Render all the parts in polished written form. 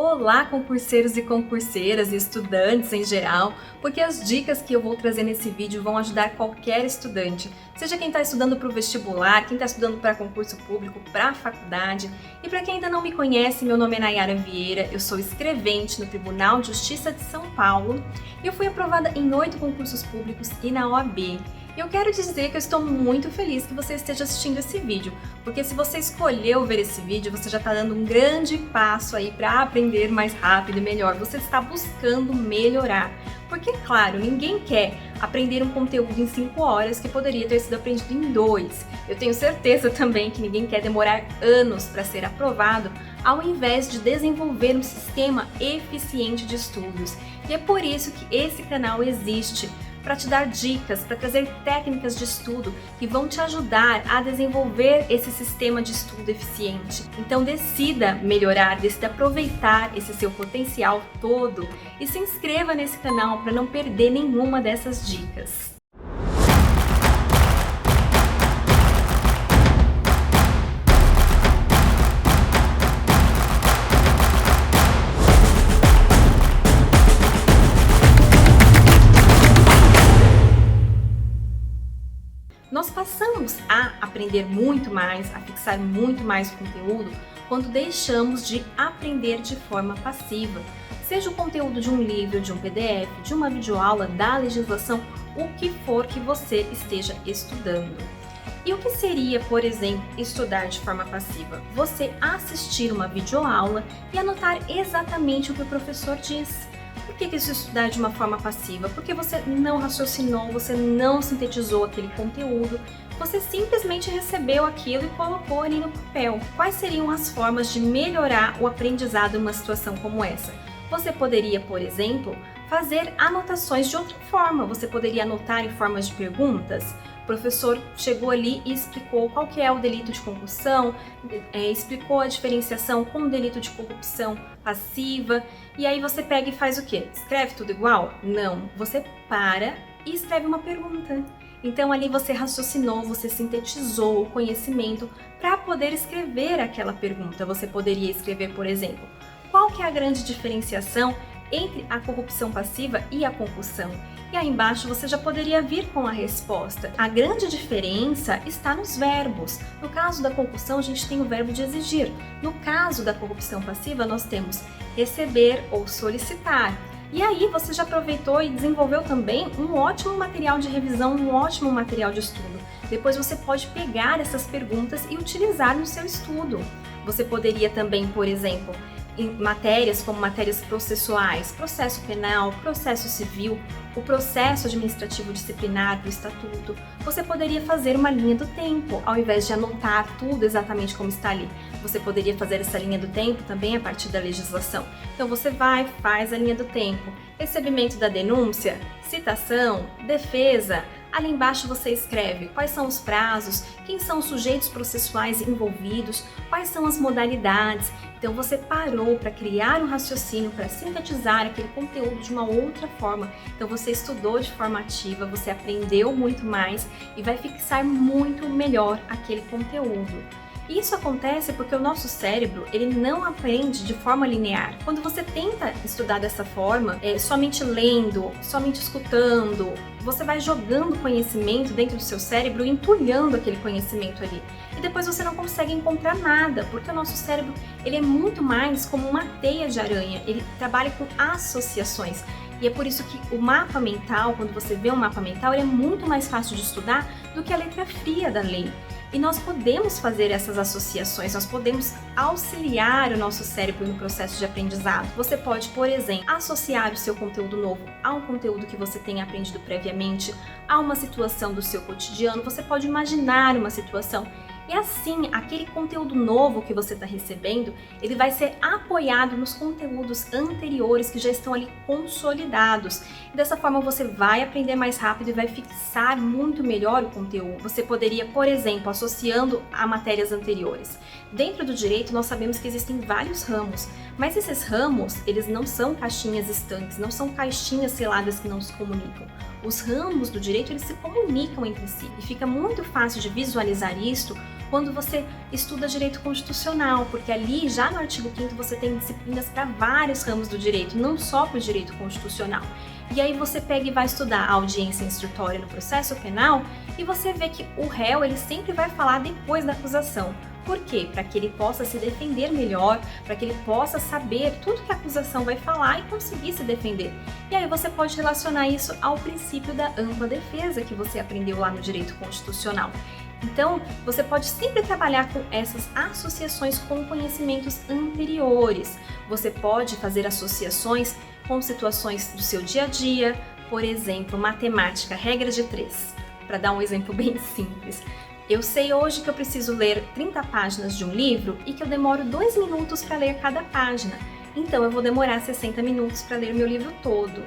Olá, concurseiros e concurseiras e estudantes em geral, porque as dicas que eu vou trazer nesse vídeo vão ajudar qualquer estudante, seja quem está estudando para o vestibular, quem está estudando para concurso público, para a faculdade. E para quem ainda não me conhece, meu nome é Nayara Vieira, eu sou escrevente no Tribunal de Justiça de São Paulo e eu fui aprovada em 8 concursos públicos e na OAB. E eu quero dizer que eu estou muito feliz que você esteja assistindo esse vídeo, porque se você escolheu ver esse vídeo, você já está dando um grande passo aí para aprender mais rápido e melhor. Você está buscando melhorar, porque claro, ninguém quer aprender um conteúdo em 5 horas que poderia ter sido aprendido em 2. Eu tenho certeza também que ninguém quer demorar anos para ser aprovado, ao invés de desenvolver um sistema eficiente de estudos. E é por isso que esse canal existe, para te dar dicas, para trazer técnicas de estudo que vão te ajudar a desenvolver esse sistema de estudo eficiente. Então decida melhorar, decida aproveitar esse seu potencial todo e se inscreva nesse canal para não perder nenhuma dessas dicas. Nós passamos a aprender muito mais, a fixar muito mais o conteúdo quando deixamos de aprender de forma passiva. Seja o conteúdo de um livro, de um PDF, de uma videoaula, da legislação, o que for que você esteja estudando. E o que seria, por exemplo, estudar de forma passiva? Você assistir uma videoaula e anotar exatamente o que o professor diz. Por que isso estudar de uma forma passiva? Porque você não raciocinou, você não sintetizou aquele conteúdo, você simplesmente recebeu aquilo e colocou ali no papel. Quais seriam as formas de melhorar o aprendizado em uma situação como essa? Você poderia, por exemplo, fazer anotações de outra forma. Você poderia anotar em formas de perguntas. O professor chegou ali e explicou qual que é o delito de concussão, explicou a diferenciação com o delito de corrupção passiva, e aí você pega e faz o quê? Escreve tudo igual? Não, você para e escreve uma pergunta. Então ali você raciocinou, você sintetizou o conhecimento para poder escrever aquela pergunta. Você poderia escrever, por exemplo, qual que é a grande diferenciação entre a corrupção passiva e a concussão? E aí embaixo você já poderia vir com a resposta. A grande diferença está nos verbos. No caso da concussão, a gente tem o verbo de exigir. No caso da corrupção passiva, nós temos receber ou solicitar. E aí você já aproveitou e desenvolveu também um ótimo material de revisão, um ótimo material de estudo. Depois você pode pegar essas perguntas e utilizar no seu estudo. Você poderia também, por exemplo, em matérias como matérias processuais, processo penal, processo civil, o processo administrativo disciplinar do estatuto, você poderia fazer uma linha do tempo, ao invés de anotar tudo exatamente como está ali. Você poderia fazer essa linha do tempo também a partir da legislação. Então você vai, faz a linha do tempo, recebimento da denúncia, citação, defesa. Ali embaixo você escreve quais são os prazos, quem são os sujeitos processuais envolvidos, quais são as modalidades. Então você parou para criar um raciocínio, para sintetizar aquele conteúdo de uma outra forma. Então você estudou de forma ativa, você aprendeu muito mais e vai fixar muito melhor aquele conteúdo. Isso acontece porque o nosso cérebro, ele não aprende de forma linear. Quando você tenta estudar dessa forma, somente lendo, somente escutando, você vai jogando conhecimento dentro do seu cérebro, entulhando aquele conhecimento ali. E depois você não consegue encontrar nada, porque o nosso cérebro, ele é muito mais como uma teia de aranha, ele trabalha com associações. E é por isso que o mapa mental, quando você vê um mapa mental, ele é muito mais fácil de estudar do que a letra fria da lei. E nós podemos fazer essas associações, nós podemos auxiliar o nosso cérebro no processo de aprendizado. Você pode, por exemplo, associar o seu conteúdo novo a um conteúdo que você tenha aprendido previamente, a uma situação do seu cotidiano. Você pode imaginar uma situação. E assim, aquele conteúdo novo que você está recebendo, ele vai ser apoiado nos conteúdos anteriores que já estão ali consolidados. E dessa forma você vai aprender mais rápido e vai fixar muito melhor o conteúdo. Você poderia, por exemplo, associando a matérias anteriores. Dentro do direito, nós sabemos que existem vários ramos, mas esses ramos, eles não são caixinhas estanques, não são caixinhas seladas que não se comunicam. Os ramos do direito, eles se comunicam entre si e fica muito fácil de visualizar isto quando você estuda direito constitucional, porque ali já no artigo 5º você tem disciplinas para vários ramos do direito, não só para o direito constitucional. E aí você pega e vai estudar a audiência instrutória no processo penal e você vê que o réu ele sempre vai falar depois da acusação. Por quê? Para que ele possa se defender melhor, para que ele possa saber tudo que a acusação vai falar e conseguir se defender. E aí você pode relacionar isso ao princípio da ampla defesa que você aprendeu lá no direito constitucional. Então, você pode sempre trabalhar com essas associações com conhecimentos anteriores. Você pode fazer associações com situações do seu dia a dia, por exemplo, matemática, regra de 3. Para dar um exemplo bem simples. Eu sei hoje que eu preciso ler 30 páginas de um livro e que eu demoro 2 minutos para ler cada página. Então, eu vou demorar 60 minutos para ler meu livro todo.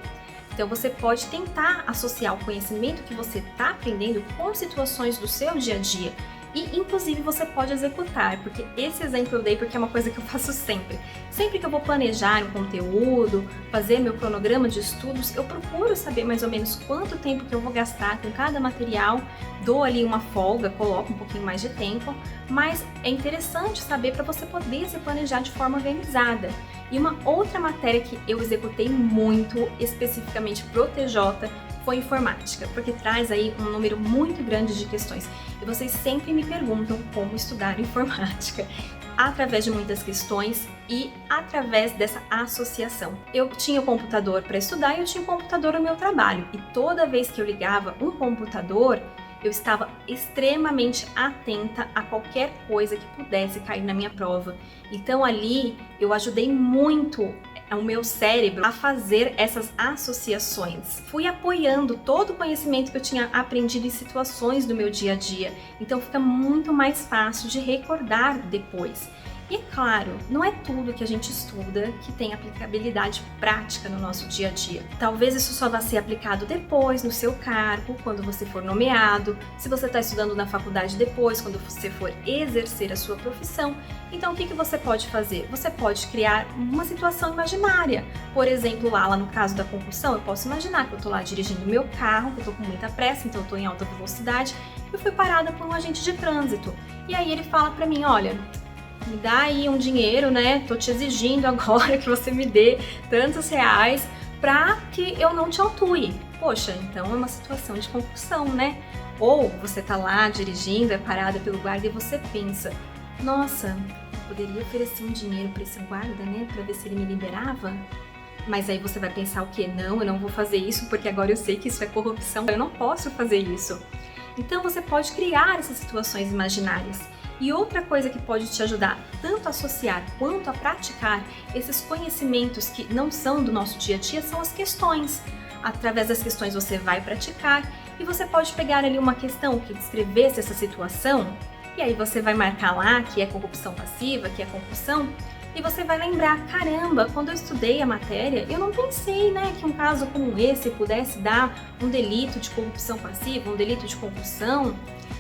Então, você pode tentar associar o conhecimento que você está aprendendo com situações do seu dia a dia. E, inclusive, você pode executar, porque esse exemplo eu dei porque é uma coisa que eu faço sempre. Sempre que eu vou planejar um conteúdo, fazer meu cronograma de estudos, eu procuro saber mais ou menos quanto tempo que eu vou gastar com cada material, dou ali uma folga, coloco um pouquinho mais de tempo, mas é interessante saber para você poder se planejar de forma organizada. E uma outra matéria que eu executei muito, especificamente pro TJ, foi informática, porque traz aí um número muito grande de questões. E vocês sempre me perguntam como estudar informática, através de muitas questões e através dessa associação. Eu tinha o computador para estudar e eu tinha o computador no meu trabalho. E toda vez que eu ligava um computador, eu estava extremamente atenta a qualquer coisa que pudesse cair na minha prova. Então ali eu ajudei muito o meu cérebro a fazer essas associações. Fui apoiando todo o conhecimento que eu tinha aprendido em situações do meu dia a dia. Então fica muito mais fácil de recordar depois. E é claro, não é tudo que a gente estuda que tem aplicabilidade prática no nosso dia a dia. Talvez isso só vá ser aplicado depois no seu cargo, quando você for nomeado, se você está estudando na faculdade depois, quando você for exercer a sua profissão. Então o que você pode fazer? Você pode criar uma situação imaginária. Por exemplo, lá no caso da concussão, eu posso imaginar que eu estou lá dirigindo o meu carro, que eu estou com muita pressa, então eu estou em alta velocidade, e eu fui parada por um agente de trânsito. E aí ele fala para mim, olha, me dá aí um dinheiro, né? Tô te exigindo agora que você me dê tantos reais para que eu não te autue. Poxa, então é uma situação de concussão, né? Ou você tá lá dirigindo, é parada pelo guarda e você pensa, nossa, eu poderia oferecer um dinheiro para esse guarda, né? Para ver se ele me liberava. Mas aí você vai pensar o quê? Não, eu não vou fazer isso porque agora eu sei que isso é corrupção, eu não posso fazer isso. Então você pode criar essas situações imaginárias. E outra coisa que pode te ajudar tanto a associar quanto a praticar esses conhecimentos que não são do nosso dia a dia são as questões. Através das questões você vai praticar e você pode pegar ali uma questão que descrevesse essa situação e aí você vai marcar lá que é corrupção passiva, que é concussão e você vai lembrar, caramba, quando eu estudei a matéria eu não pensei, né, que um caso como esse pudesse dar um delito de corrupção passiva, um delito de concussão.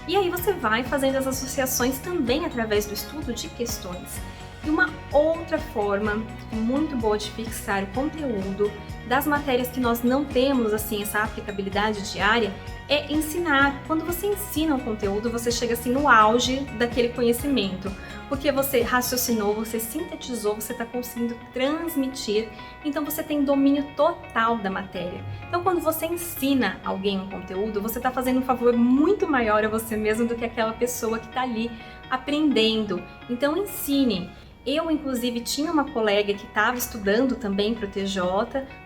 E aí você vai fazendo as associações também através do estudo de questões. E uma outra forma muito boa de fixar o conteúdo das matérias que nós não temos assim essa aplicabilidade diária é ensinar. Quando você ensina um conteúdo, você chega assim no auge daquele conhecimento, porque você raciocinou, você sintetizou, você está conseguindo transmitir, então você tem domínio total da matéria. Então quando você ensina alguém um conteúdo, você está fazendo um favor muito maior a você mesmo do que aquela pessoa que está ali aprendendo. Então ensine. Eu, inclusive, tinha uma colega que estava estudando também para o TJ,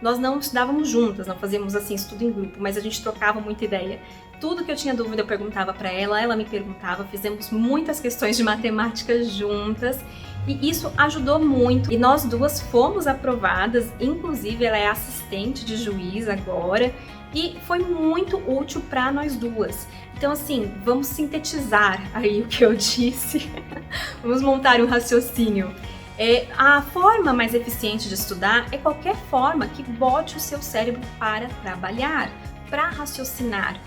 nós não estudávamos juntas, não fazíamos assim estudo em grupo, mas a gente trocava muita ideia. Tudo que eu tinha dúvida eu perguntava para ela me perguntava, fizemos muitas questões de matemática juntas e isso ajudou muito. E nós duas fomos aprovadas, inclusive ela é assistente de juiz agora e foi muito útil para nós duas. Então assim, vamos sintetizar aí o que eu disse, vamos montar um raciocínio. A forma mais eficiente de estudar é qualquer forma que bote o seu cérebro para trabalhar, para raciocinar.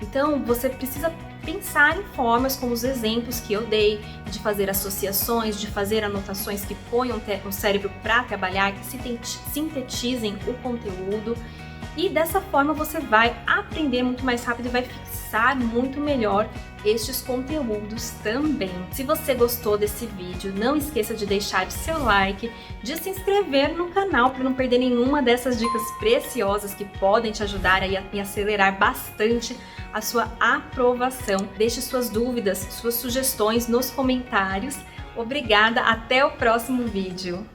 Então você precisa pensar em formas como os exemplos que eu dei, de fazer associações, de fazer anotações que ponham o cérebro para trabalhar, que sintetizem o conteúdo. E dessa forma você vai aprender muito mais rápido e vai fixar muito melhor estes conteúdos também. Se você gostou desse vídeo, não esqueça de deixar o seu like, de se inscrever no canal para não perder nenhuma dessas dicas preciosas que podem te ajudar a acelerar bastante a sua aprovação. Deixe suas dúvidas, suas sugestões nos comentários. Obrigada, até o próximo vídeo!